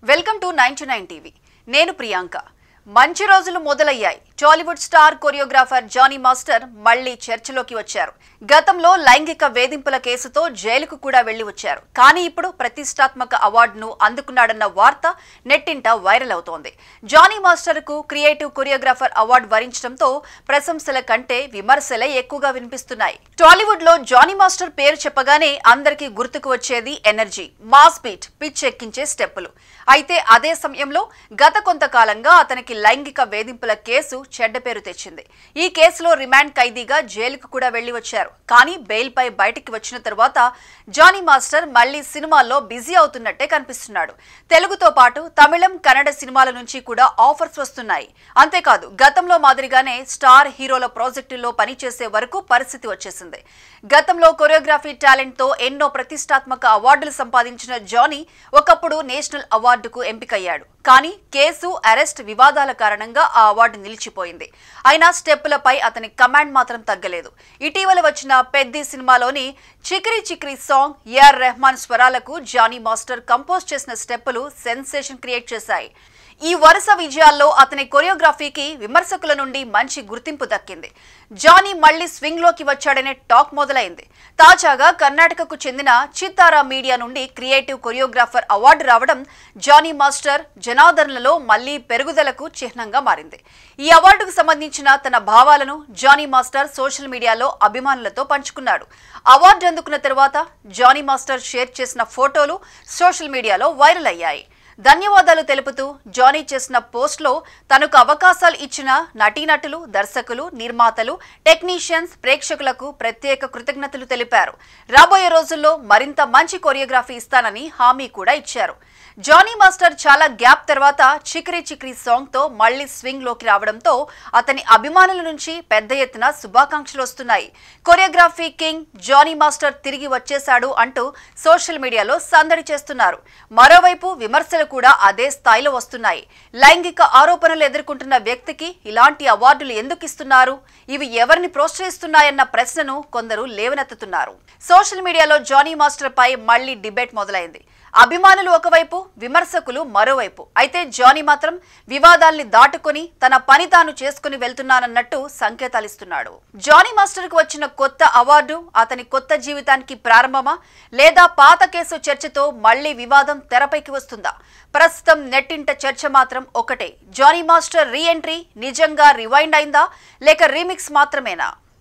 Welcome to 99 TV. నేను ప్రియాంక. మంచి రోజులు మొదలయ్యాయి. Tollywood star choreographer Jani master మళ్లీ చర్చలోకి వచ్చారు. గతంలో లైంగిక వేధింపుల కేసుతో జైలుకు కూడా వెళ్లి వచ్చారు. కానీ ఇప్పుడు ప్రతిష్టాత్మక అవార్డును అందుకున్నాడన్న వార్త నెట్టింట వైరల్ అవుతోంది. జానీ మాస్టర్ కు క్రియేటివ్ కొరియోగ్రాఫర్ అవార్డు వరించడంతో ప్రశంసల కంటే విమర్శలే ఎక్కువగా వినిపిస్తున్నాయి. టాలీవుడ్ లో జానీ మాస్టర్ పేరు చెప్పగానే అందరికీ గుర్తుకు వచ్చేది ఎనర్జీ, మాస్ బీట్, పిచ్ ఎక్కించే స్టెప్పులు. అయితే అదే సమయంలో గత కొంతకాలంగా అతనికి లైంగిక వేధింపుల కేసు చెడ్డ పేరు తెచ్చింది. ఈ కేసులో రిమాండ్ ఖైదీగా జైలుకు కూడా వెళ్లి వచ్చారు. కానీ బెయిల్ పై బయటికి వచ్చిన తర్వాత జానీ మాస్టర్ మళ్లీ సినిమాల్లో బిజీ అవుతున్నట్టే కనిపిస్తున్నాడు. తెలుగుతో పాటు తమిళం, కన్నడ సినిమాల నుంచి కూడా ఆఫర్స్ వస్తున్నాయి. అంతేకాదు గతంలో మాదిరిగానే స్టార్ హీరోల ప్రాజెక్టుల్లో పనిచేసే వరకు పరిస్థితి వచ్చేసింది. గతంలో కొరియోగ్రఫీ టాలెంట్ తో ఎన్నో ప్రతిష్టాత్మక అవార్డులు సంపాదించిన జానీ ఒకప్పుడు నేషనల్ అవార్డుకు ఎంపికయ్యాడు. కానీ కేసు, అరెస్ట్ వివాదాల కారణంగా ఆ అవార్డు నిలిచిపోయింది. అయినా స్టెప్పులపై అతని కమాండ్ మాత్రం తగ్గలేదు. ఇటీవల వచ్చిన పెద్ది సినిమాలోని Chikiri Chikiri song A R స్వరాలకు జానీ మాస్టర్ కంపోజ్ చేసిన స్టెప్పులు సెన్సేషన్ క్రియేట్ చేశాయి. ఈ వరుస విజయాల్లో అతని కొరియోగ్రఫీకి విమర్శకుల నుండి మంచి గుర్తింపు దక్కింది. జానీ మళ్లీ స్వింగ్ లోకి వచ్చాడనే టాక్ మొదలైంది. తాజాగా కర్ణాటకకు చెందిన చిత్తారా మీడియా నుండి క్రియేటివ్ కొరియోగ్రాఫర్ అవార్డు రావడం జానీ మాస్టర్ జనాదరణలో మళ్లీ పెరుగుదలకు చిహ్నంగా మారింది. ఈ అవార్డుకు సంబంధించిన తన భావాలను జానీ మాస్టర్ సోషల్ మీడియాలో అభిమానులతో పంచుకున్నాడు. అవార్డు అందుకున్న తర్వాత జానీ మాస్టర్ షేర్ చేసిన ఫోటోలు సోషల్ మీడియాలో వైరల్ అయ్యాయి. ధన్యవాదాలు తెలుపుతూ జానీ చేసిన పోస్ట్లో తనకు అవకాశాలు ఇచ్చిన నటీనటులు, దర్శకులు, నిర్మాతలు, టెక్నీషియన్స్, ప్రేక్షకులకు ప్రత్యేక కృతజ్ఞతలు తెలిపారు. రాబోయే రోజుల్లో మరింత మంచి కొరియోగ్రఫీ ఇస్తానని హామీ కూడా ఇచ్చారు. జానీ మాస్టర్ చాలా గ్యాప్ తర్వాత చిక్రీ చిక్రీ సాంగ్ తో మళ్లీ స్వింగ్ లోకి రావడంతో అతని అభిమానుల నుంచి పెద్ద ఎత్తున శుభాకాంక్షలు వస్తున్నాయి. కొరియోగ్రఫీ కింగ్ జానీ మాస్టర్ తిరిగి వచ్చేశాడు అంటూ సోషల్ మీడియాలో సందడి చేస్తున్నారు. మరోవైపు విమర్శలు కూడా అదే స్థాయిలో వస్తున్నాయి. లైంగిక ఆరోపణలు ఎదుర్కొంటున్న వ్యక్తికి ఇలాంటి అవార్డులు ఎందుకు ఇస్తున్నారు? ఇవి ఎవరిని ప్రోత్సహిస్తున్నాయన్న ప్రశ్నను కొందరు లేవనెత్తుతున్నారు. సోషల్ మీడియాలో జానీ మాస్టర్ పై మళ్లీ డిబేట్ మొదలైంది. అభిమానులు ఒకవైపు, విమర్శకులు మరోవైపు. అయితే జానీ మాత్రం వివాదాల్ని దాటుకుని తన పని తాను చేసుకుని వెళ్తున్నానన్నట్టు సంకేతాలిస్తున్నాడు. జానీ మాస్టర్ కు వచ్చిన కొత్త అవార్డు అతని కొత్త జీవితానికి ప్రారంభమా, లేదా పాత కేసు చర్చతో మళ్లీ వివాదం తెరపైకి వస్తుందా? ప్రస్తుతం నెట్టింట చర్చ మాత్రం ఒకటే. జానీ మాస్టర్ రీ ఎంట్రీ నిజంగా రివైండ్ అయిందా, లేక రీమిక్స్ మాత్రమేనా?